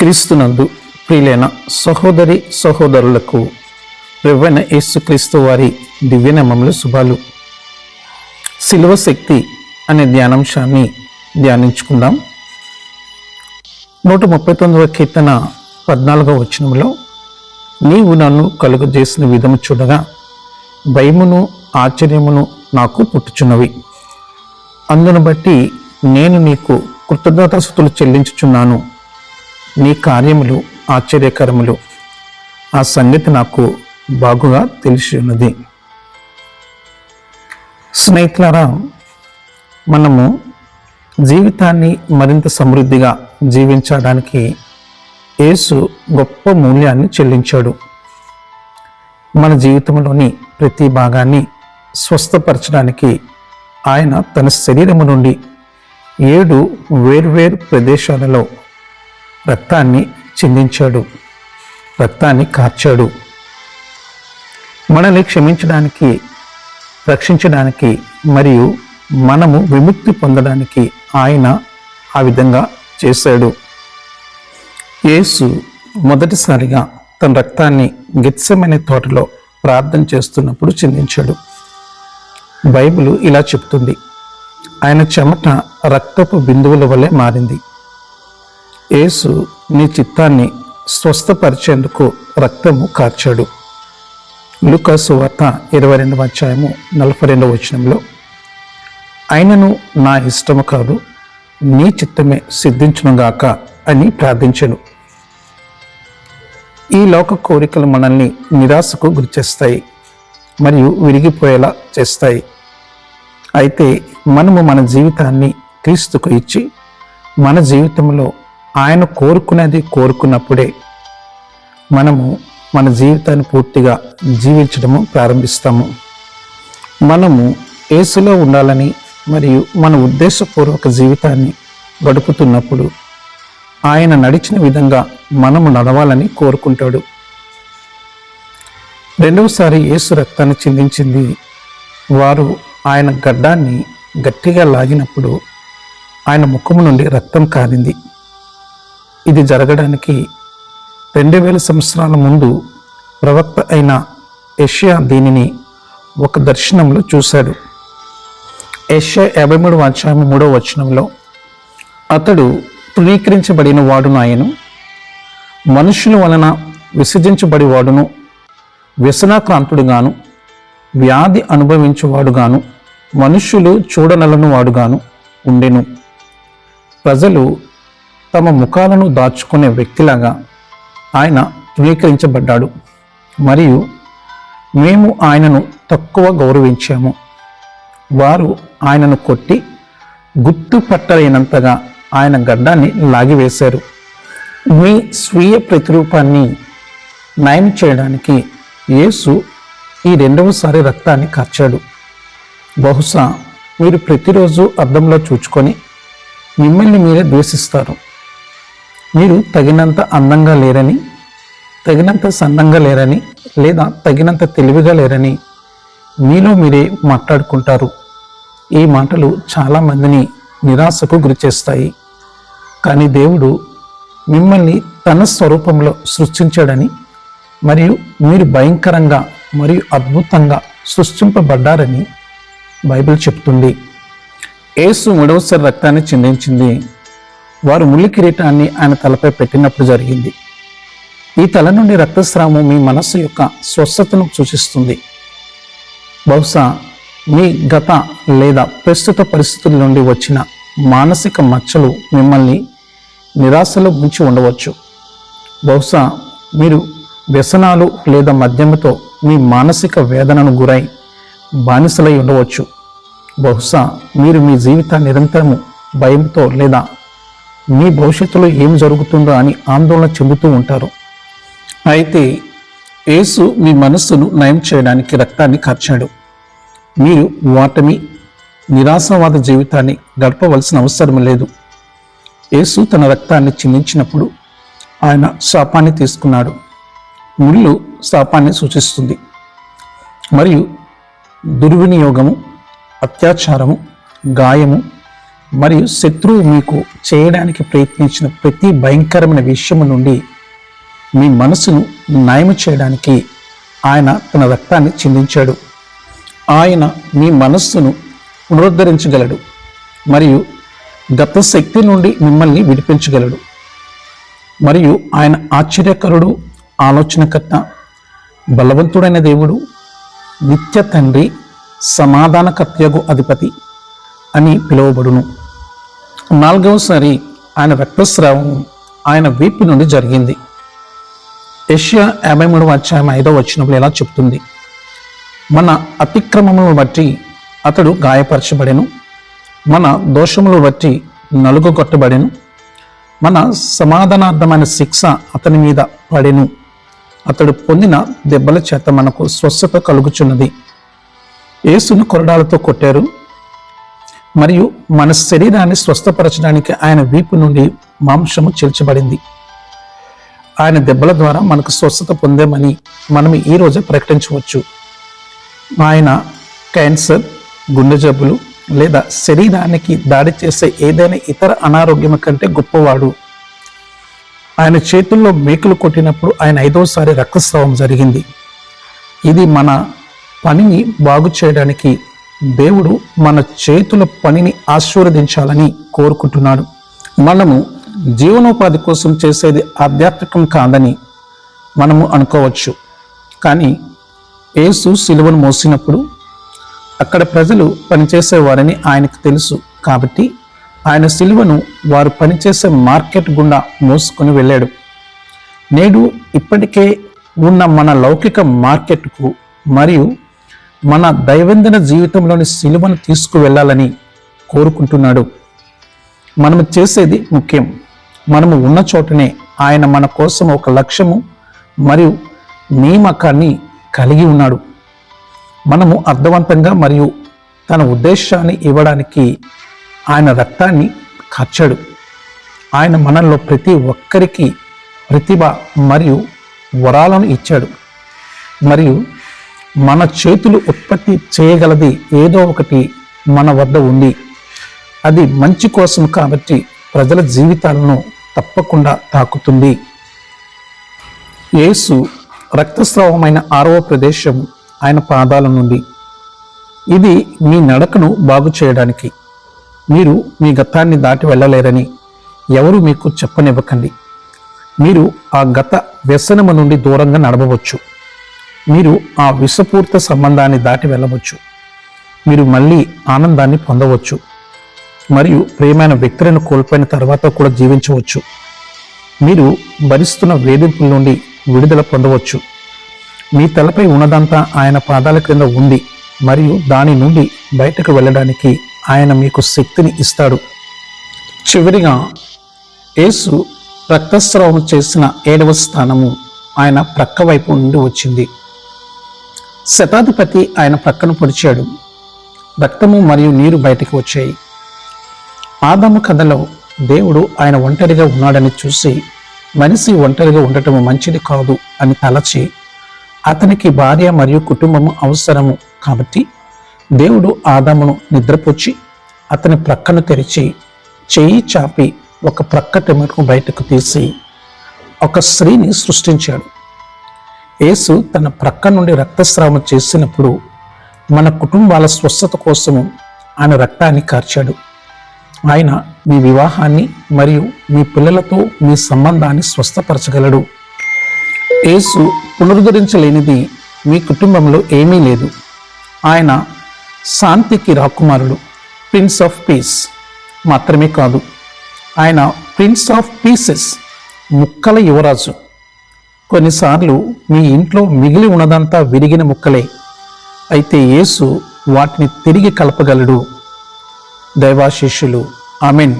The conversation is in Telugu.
క్రీస్తునందు ప్రియులైన సహోదరి సహోదరులకు ప్రభువైన యేసుక్రీస్తు వారి దివ్యనామములో శుభాలు. శిలువ శక్తి అనే ధ్యానాంశాన్ని ధ్యానించుకుందాం. 139వ కీర్తన 14వ వచనంలో, నీవు నన్ను కలుగజేసిన విధము చూడగా భయమును ఆశ్చర్యమును నాకు పుట్టుచున్నవి. అందును బట్టి నేను నీకు కృతజ్ఞతాస్తుతులు చెల్లించుచున్నాను. నీ కార్యములు ఆశ్చర్యకరములు, ఆ సంగతి నాకు బాగుగా తెలిసి ఉన్నది. స్నేహితులారా, మనము జీవితాన్ని మరింత సమృద్ధిగా జీవించడానికి యేసు గొప్ప మూల్యాన్ని చెల్లించాడు. మన జీవితంలోని ప్రతి భాగాన్ని స్వస్థపరచడానికి ఆయన తన శరీరము నుండి 7 వేర్వేరు ప్రదేశాలలో రక్తాన్ని చిందించాడు, రక్తాన్ని కార్చాడు. మనల్ని క్షమించడానికి, రక్షించడానికి మరియు మనము విముక్తి పొందడానికి ఆయన ఆ విధంగా చేశాడు. యేసు మొదటిసారిగా తన రక్తాన్ని గెత్సెమనే తోటలో ప్రార్థన చేస్తున్నప్పుడు చిందించాడు. బైబిల్ ఇలా చెప్తుంది, ఆయన చెమట రక్తపు బిందువుల వలె మారింది. యేసు నీ చిత్తాన్ని స్వస్థపరిచేందుకు రక్తము కార్చాడు. లూకా సువార్త 22వ అధ్యాయము 42వ వచనంలో, ఆయనను నా ఇష్టము కాదు నీ చిత్తమే సిద్ధించునుగాక అని ప్రార్థించెను. ఈ లోక కోరికలు మనల్ని నిరాశకు గురిచేస్తాయి మరియు విరిగిపోయేలా చేస్తాయి. అయితే మనము మన జీవితాన్ని క్రీస్తుకు ఇచ్చి మన జీవితంలో ఆయన కోరుకున్నప్పుడే మనము మన జీవితాన్ని పూర్తిగా జీవించడము ప్రారంభిస్తాము. మనము యేసులో ఉండాలని మరియు మన ఉద్దేశపూర్వక జీవితాన్ని గడుపుతున్నప్పుడు ఆయన నడిచిన విధంగా మనము నడవాలని కోరుకుంటాడు. రెండవసారి యేసు రక్తాన్ని చిందించింది వారు ఆయన గడ్డాన్ని గట్టిగా లాగినప్పుడు ఆయన ముఖము నుండి రక్తం కారింది. ఇది జరగడానికి 2000 సంవత్సరాల ముందు ప్రవక్త అయిన యెషయా దీనిని ఒక దర్శనంలో చూశాడు. యెషయా 53వ అధ్యాయం 3వ వచనంలో, అతడు తృణీకరించబడిన వాడును, ఆయను మనుషుల వలన విసర్జించబడి వాడును, వ్యసనాక్రాంతుడుగాను వ్యాధి అనుభవించువాడుగాను మనుష్యులు చూడనలను వాడుగాను ఉండెను. ప్రజలు తమ ముఖాలను దాచుకునే వ్యక్తిలాగా ఆయన తృణీకరించబడ్డాడు మరియు మేము ఆయనను తక్కువ గౌరవించాము. వారు ఆయనను కొట్టి గుర్తుపట్టలేనంతగా ఆయన గడ్డాన్ని లాగివేశారు. మీ స్వీయ ప్రతిరూపాన్ని నయం చేయడానికి యేసు ఈ 2వసారి రక్తాన్ని కార్చాడు. బహుశా మీరు ప్రతిరోజు అద్దంలో చూచుకొని మిమ్మల్ని మీరే ద్వేషిస్తారు. మీరు తగినంత అందంగా లేరని, తగినంత సన్నంగా లేరని, లేదా తగినంత తెలివిగా లేరని మీలో మీరే మాట్లాడుకుంటారు. ఈ మాటలు చాలామందిని నిరాశకు గురిచేస్తాయి. కానీ దేవుడు మిమ్మల్ని తన స్వరూపంలో సృష్టించాడని మరియు మీరు భయంకరంగా మరియు అద్భుతంగా సృష్టింపబడ్డారని బైబిల్ చెప్తుంది. యేసు 3వసారి రక్తాన్ని చిందించింది వారు ముళ్ళ కిరీటాన్ని ఆయన తలపై పెట్టినప్పుడు జరిగింది. ఈ తల నుండి రక్తస్రావం మీ మనస్సు యొక్క స్వస్థతను సూచిస్తుంది. బహుశా మీ గత లేదా ప్రస్తుత పరిస్థితుల నుండి వచ్చిన మానసిక మచ్చలు మిమ్మల్ని నిరాశలో ఉంచి ఉండవచ్చు. బహుశా మీరు వ్యసనాలు లేదా మద్యముతో మీ మానసిక వేదనను గురై బానిసలై ఉండవచ్చు. బహుశా మీరు మీ జీవితాన్ని నిరంతరము భయంతో లేదా మీ భవిష్యత్తులో ఏం జరుగుతుందో అని ఆందోళన చెందుతూ ఉంటారు. అయితే యేసు మీ మనస్సును నయం చేయడానికి రక్తాన్ని కార్చాడు. మీరు వాటమి, నిరాశవాద జీవితాన్ని గడపవలసిన అవసరం లేదు. యేసు తన రక్తాన్ని చిందించినప్పుడు ఆయన శాపాన్ని తీసుకున్నాడు. ముళ్ళు శాపాన్ని సూచిస్తుంది మరియు దుర్వినియోగము, అత్యాచారము, గాయము, మరియు శత్రువు మీకు చేయడానికి ప్రయత్నించిన ప్రతి భయంకరమైన విషయము నుండి మీ మనసును నయము చేయడానికి ఆయన తన రక్తాన్ని చిందించాడు. ఆయన మీ మనస్సును పునరుద్ధరించగలడు మరియు గత శక్తి నుండి మిమ్మల్ని విడిపించగలడు. మరియు ఆయన ఆశ్చర్యకరుడు, ఆలోచనకర్త, బలవంతుడైన దేవుడు, నిత్య తండ్రి, సమాధానకర్తయగు అధిపతి అని పిలువబడును. 4వసారి ఆయన రక్తస్రావం ఆయన వీపు నుండి జరిగింది. యెషయా 53:5 ఇలా చెప్తుంది, మన అతిక్రమములను బట్టి అతడు గాయపరచబడెను, మన దోషములను బట్టి నలుగుగొట్టబడెను, మన సమాధానార్థమైన శిక్ష అతని మీద పడెను, అతడు పొందిన దెబ్బల చేత మనకు స్వస్థత కలుగుచున్నది. యేసును కొరడాలతో కొట్టారు మరియు మన శరీరాన్ని స్వస్థపరచడానికి ఆయన వీపు నుండి మాంసము చీల్చబడింది. ఆయన దెబ్బల ద్వారా మనకు స్వస్థత పొందామని మనం ఈరోజు ప్రకటించవచ్చు. ఆయన క్యాన్సర్, గుండె జబ్బులు లేదా శరీరానికి దాడి చేసే ఏదైనా ఇతర అనారోగ్యం కంటే గొప్పవాడు. ఆయన చేతుల్లో మేకులు కొట్టినప్పుడు ఆయన 5వసారి రక్తస్రావం జరిగింది. ఇది మన పనిని బాగు చేయడానికి దేవుడు మన చేతుల పనిని ఆశీర్వదించాలని కోరుకుంటున్నాడు. మనము జీవనోపాధి కోసం చేసేది ఆధ్యాత్మికం కాదని మనము అనుకోవచ్చు. కానీ యేసు సిలువను మోసినప్పుడు అక్కడ ప్రజలు పనిచేసేవారని ఆయనకు తెలుసు. కాబట్టి ఆయన సిలువను వారు పనిచేసే మార్కెట్ గుండా మోసుకొని వెళ్ళాడు. నేడు ఇప్పటికే ఉన్న మన లౌకిక మార్కెట్కు మరియు మన దైనందిన జీవితంలోని సిలువను తీసుకువెళ్ళాలని కోరుకుంటున్నాడు. మనము చేసేది ముఖ్యం. మనము ఉన్న చోటనే ఆయన మన కోసం ఒక లక్ష్యము మరియు నియామకాన్ని కలిగి ఉన్నాడు. మనము అర్థవంతంగా మరియు తన ఉద్దేశాన్ని ఇవ్వడానికి ఆయన రక్తాన్ని కార్చాడు. ఆయన మనల్లో ప్రతి ఒక్కరికి ప్రతిభ మరియు వరాలను ఇచ్చాడు. మరియు మన చేతులు ఉత్పత్తి చేయగలది ఏదో ఒకటి మన వద్ద ఉంది. అది మంచి కోసం కాబట్టి ప్రజల జీవితాలను తప్పకుండా తాకుతుంది. యేసు రక్తస్రావమైన 6వ ప్రదేశం ఆయన పాదాల నుండి. ఇది మీ నడకను బాగు చేయడానికి. మీరు మీ గతాన్ని దాటి వెళ్ళలేరని ఎవరు మీకు చెప్పనివ్వకండి. మీరు ఆ గత వ్యసనము నుండి దూరంగా నడవవచ్చు. మీరు ఆ విషపూరిత సంబంధాన్ని దాటి వెళ్ళవచ్చు. మీరు మళ్ళీ ఆనందాన్ని పొందవచ్చు మరియు ప్రియమైన వ్యక్తులను కోల్పోయిన తర్వాత కూడా జీవించవచ్చు. మీరు భరిస్తున్న వేధింపుల నుండి విడుదల పొందవచ్చు. మీ తలపై ఉన్నదంతా ఆయన పాదాల క్రింద ఉంది మరియు దాని నుండి బయటకు వెళ్ళడానికి ఆయన మీకు శక్తిని ఇస్తాడు. చివరిగా యేసు రక్తస్రావం చేసిన 7వ స్థానము ఆయన ప్రక్క వైపు నుండి వచ్చింది. శతాధిపతి ఆయన ప్రక్కను పొడిచాడు. రక్తము మరియు నీరు బయటకు వచ్చాయి. ఆదాము కథలో దేవుడు ఆయన ఒంటరిగా ఉన్నాడని చూసి మనిషి ఒంటరిగా ఉండటం మంచిది కాదు అని తలచి అతనికి భార్య మరియు కుటుంబము అవసరము కాబట్టి దేవుడు ఆదామును నిద్రపుచ్చి అతని ప్రక్కను తెరిచి చెయ్యి చాపి ఒక ప్రక్క టెమకు బయటకు తీసి ఒక స్త్రీని సృష్టించాడు. యేసు తన ప్రక్క నుండి రక్తస్రావం చేసినప్పుడు మన కుటుంబాల స్వస్థత కోసము ఆయన రక్తాన్ని కార్చాడు. ఆయన మీ వివాహాన్ని మరియు మీ పిల్లలతో మీ సంబంధాన్ని స్వస్థపరచగలడు. యేసు పునరుద్ధరించలేనిది మీ కుటుంబంలో ఏమీ లేదు. ఆయన శాంతికి రాకుమారుడు, ప్రిన్స్ ఆఫ్ పీస్ మాత్రమే కాదు, ఆయన ప్రిన్స్ ఆఫ్ పీసెస్, ముక్కల యువరాజు. కొన్నిసార్లు మీ ఇంట్లో మిగిలి ఉన్నదంతా విరిగిన ముక్కలే, అయితే యేసు వాటిని తిరిగి కలపగలడు. దైవాశీస్సులు. ఆమెన్.